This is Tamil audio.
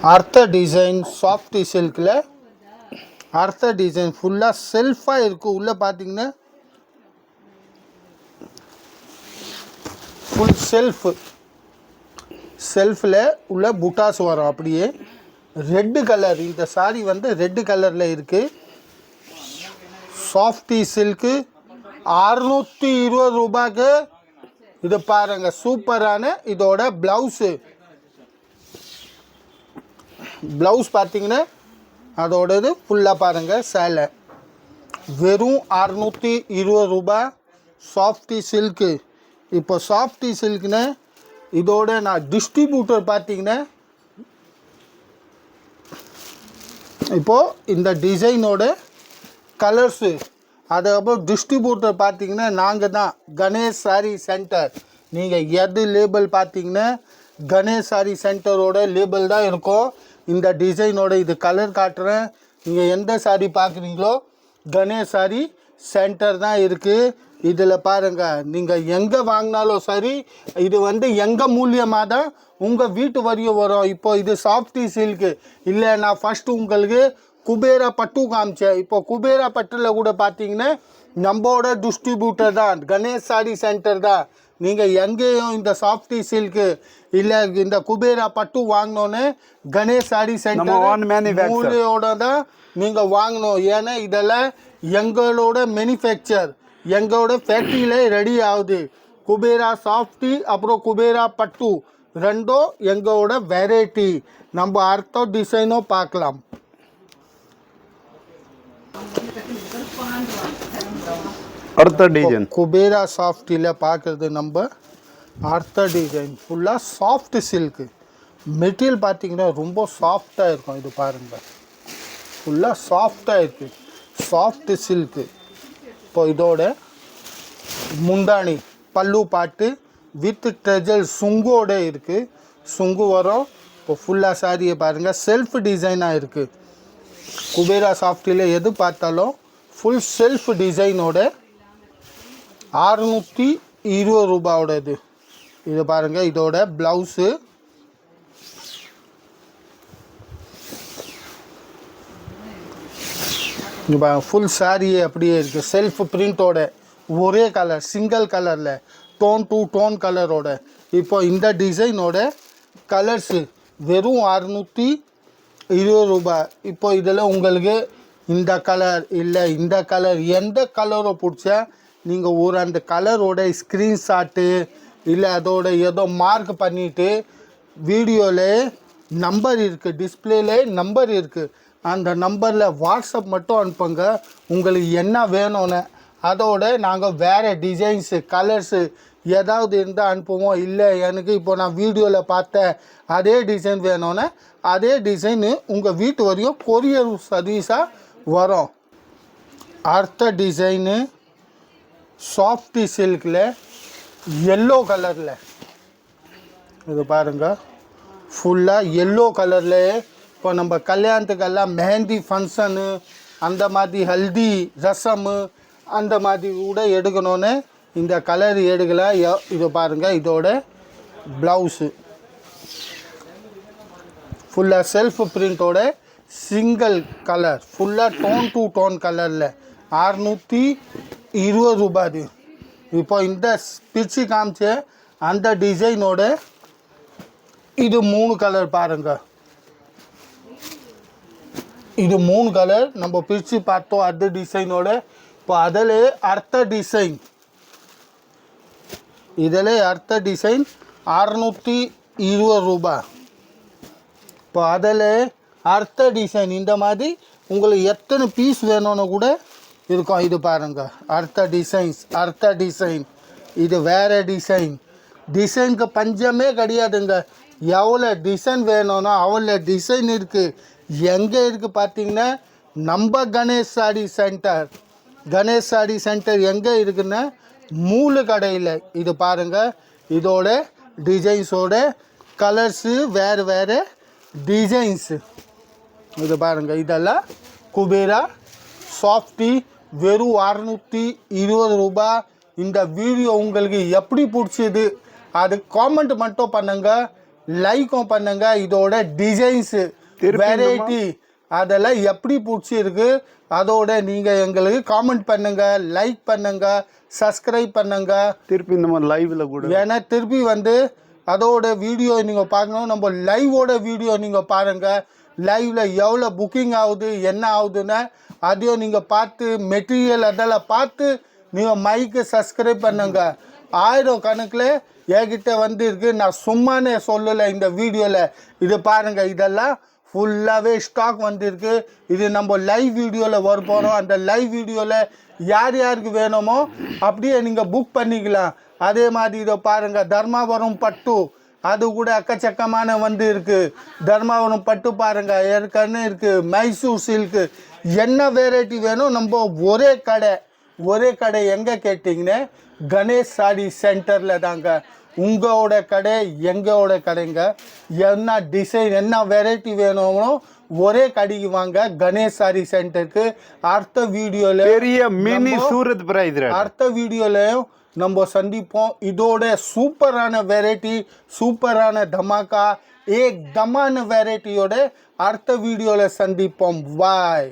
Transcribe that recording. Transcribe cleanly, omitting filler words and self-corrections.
Artha design soft silk la Artha design full self irukku ulla pathina full self la ulla butas varum apdiye red color இந்த saree வந்து red color la irukku soft silk 620 ரூபாய்க்கு இது பாருங்க சூப்பரான இதோட ப்ளவுஸ் பார்த்தீங்கன்னா அதோடது ஃபுல்லாக பாருங்கள் சேலை வெறும் 620 ரூபாய் சாஃப்டி சில்க்கு. இப்போ சாஃப்டி சில்க்னு இதோட நான் டிஸ்ட்ரிபியூட்டர் பார்த்தீங்கன்னா இப்போது இந்த டிசைனோட கலர்ஸு அதுக்கப்புறம் டிஸ்ட்ரிபியூட்டர் பார்த்தீங்கன்னா நாங்கள் தான் கணேஷ் சாரி சென்டர். நீங்கள் எது லேபிள் பார்த்தீங்கன்னா கணேஷ் சாரி சென்டரோட லேபிள் தான் இருக்கும். இந்த டிசைனோட இது கலர் காட்டுறேன். நீங்கள் எந்த சாரி பார்க்குறீங்களோ கணேஷ் சாரி சென்டர் தான் இருக்குது. இதில் பாருங்கள் நீங்கள் எங்கே வாங்கினாலும் சரி இது வந்து எங்கள் மூலியமாக தான் உங்கள் வீட்டு வரையும் வரும். இப்போ இது சாஃப்டி சில்க்கு இல்லை, நான் ஃபஸ்ட்டு உங்களுக்கு குபேரா பட்டு காமிச்சேன். இப்போ குபேரா பட்டில் கூட பார்த்தீங்கன்னா நம்மளோட டிஸ்ட்ரிபியூட்டர் தான் கணேஷ் சாரி சென்டர் தான். நீங்கள் எங்கேயும் இந்த சாஃப்டி சில்க்கு இல்லை இந்த குபேரா பட்டு வாங்கினோன்னு கணேஷ் சாரி சென்டர் மூலையோட தான் நீங்கள் வாங்கணும். ஏன்னா இதெல்லாம் எங்களோட மேனுஃபேக்சர் எங்களோட ஃபேக்ட்ரியில் ரெடி ஆகுது. குபேரா சாஃப்டி அப்புறம் குபேரா பட்டு ரெண்டும் எங்களோட வெரைட்டி. நம்ம அடுத்த டிசைனும் பார்க்கலாம். அடுத்த டிசைன் குபேரா சாஃப்டியில் பார்க்குறது நம்ம அடுத்த டிசைன் ஃபுல்லாக சாஃப்ட் சில்க்கு. மெட்டீரியல் பார்த்தீங்கன்னா ரொம்ப சாஃப்டாக இருக்கும். இது பாருங்கள் ஃபுல்லாக சாஃப்டாக இருக்குது சாஃப்ட் சில்க்கு. இப்போ இதோட முந்தானி பல்லு பாட்டு வித் ட்ரெஜல் சுங்கோட இருக்குது. சுங்கு வரும். இப்போ ஃபுல்லாக சாரியை பாருங்கள் செல்ஃப் டிசைனாக இருக்குது. குபேரா சாஃப்டியில் எது பார்த்தாலும் ஃபுல் செல்ஃப் டிசைனோட 620 ரூபாயோட இது பாருங்கள். இதோட ப்ளவுஸு ஃபுல் சாரியே அப்படியே இருக்குது. செல்ஃப் பிரிண்ட்டோட ஒரே கலர் சிங்கிள் கலரில் டோன் டு டோன் கலரோட. இப்போ இந்த டிசைனோட கலர்ஸு வெறும் 620 ரூபாய். இப்போ இதில் உங்களுக்கு இந்த கலர் இல்லை இந்த கலர் எந்த கலரோ பிடிச்சா நீங்கள் ஒரு அந்த கலரோட ஸ்க்ரீன்ஷாட்டு இல்லை அதோட ஏதோ மார்க் பண்ணிவிட்டு வீடியோவில் நம்பர் இருக்குது டிஸ்பிளேல நம்பர் இருக்குது அந்த நம்பரில் வாட்ஸ்அப் மட்டும் அனுப்புங்க உங்களுக்கு என்ன வேணும்னு. அதோட நாங்கள் வேறு டிசைன்ஸு கலர்ஸு ஏதாவது இருந்தால் அனுப்புவோம். இல்லை எனக்கு இப்போ நான் வீடியோவில் பார்த்த அதே டிசைன் வேணும்னு அதே டிசைனு உங்கள் வீட்டு வரையும் கொரியர் சர்வீஸாக வரும். அடுத்த டிசைனு சாஃப்டி சில்கில் எல்லோ கலரில் இது பாருங்கள் ஃபுல்லாக எல்லோ கலரில். இப்போ நம்ம கல்யாணத்துக்கெல்லாம் மெஹந்தி ஃபங்க்ஷனு அந்த மாதிரி ஹல்தி ரசமு அந்த மாதிரி கூட எடுக்கணுன்னு இந்த கலர் எடுக்கலாம். இது பாருங்கள் இதோட ப்ளவுஸு ஃபுல்லாக செல்ஃப் பிரிண்ட்டோட சிங்கிள் கலர் ஃபுல்லாக டோன் டு டோன் கலரில் 620 ரூபாய். இப்போ இந்த பிரிச்சு காமிச்ச அந்த டிசைனோட இது 3 கலர் பாருங்கள். இது 3 கலர் நம்ம பிரித்து பார்த்தோம் அந்த டிசைனோட. இப்போ அதில் அடுத்த டிசைன் இதில் அடுத்த டிசைன் 620 ரூபாய். இப்போ அதில் அடுத்த டிசைன் இந்த மாதிரி உங்களுக்கு எத்தனை பீஸ் வேணும்னு கூட இருக்கும். இது பாருங்கள் அடுத்த டிசைன் இது வேறு டிசைனுக்கு பஞ்சமே கிடையாதுங்க. எவ்வளோ டிசைன் வேணும்னா அவ்வளோ டிசைன் இருக்குது. எங்கே இருக்குது பார்த்தீங்கன்னா நம்ம கணேஷ் சாரி சென்டர் எங்கே இருக்குன்னா மூணு கடையில். இது பாருங்கள் இதோட டிசைன்ஸோட கலர்ஸு வேறு டிசைன்ஸு. இது பாருங்கள் இதெல்லாம் குபேரா சாஃப்டி வெறும் 620 ரூபாய். இந்த வீடியோ உங்களுக்கு எப்படி பிடிச்சிது அது காமெண்ட் மட்டும் பண்ணுங்கள். லைக்கும் பண்ணுங்க. இதோட டிசைன்ஸு வெரைட்டி அதெல்லாம் எப்படி பிடிச்சிருக்கு அதோட நீங்கள் எங்களுக்கு காமெண்ட் பண்ணுங்க, லைக் பண்ணுங்க, சப்ஸ்கிரைப் பண்ணுங்க. திருப்பி இந்த மாதிரி லைவ்ல கூட ஏன்னா திருப்பி வந்து அதோட வீடியோ நீங்கள் பார்க்கணும். நம்ம லைவோட வீடியோ நீங்கள் பாருங்கள். லைவில் எவ்வளோ புக்கிங் ஆகுது என்ன ஆகுதுன்னு அதையும் நீங்கள் பார்த்து மெட்டீரியல் அதெல்லாம் பார்த்து நீங்கள் மைக்கு சப்ஸ்கிரைப் பண்ணுங்க. 1000 கணக்கில் என்கிட்ட வந்து இருக்கு. நான் சும்மானே சொல்லலை இந்த வீடியோவில். இது பாருங்கள், இதெல்லாம் ஃபுல்லாகவே ஸ்டாக் வந்துருக்கு. இது நம்ம லைவ் வீடியோவில் வர போகிறோம். அந்த லைவ் வீடியோவில் யார் யாருக்கு வேணுமோ அப்படியே நீங்கள் புக் பண்ணிக்கலாம். அதே மாதிரி இதை பாருங்கள், தர்மாபுரம் பட்டு அது கூட அக்கச்சக்கமான வந்து இருக்குது. தர்மாபுரம் பட்டு பாருங்கள் ஏற்கனவே இருக்குது. மைசூர் சில்க்கு என்ன வெரைட்டி வேணும் நம்ம ஒரே கடை எங்கே கேட்டிங்கன்னு கணேஷ் சாரி சென்டரில் தாங்க. உங்களோட கடை எங்களோட கடைங்க. என்ன டிசைன் என்ன வெரைட்டி வேணுமோ ஒரே கடைக்கு வாங்க, கணேஷ் சாரி சென்டருக்கு. அடுத்த வீடியோவில் பெரிய மினி சூரத் பிரைஸ் அடுத்த வீடியோலையும் நம்ம சந்திப்போம். இதோட சூப்பரான வெரைட்டி, சூப்பரான தமாக்கா, ஏக் தமான வெரைட்டியோட அடுத்த வீடியோவில் சந்திப்போம். பாய்.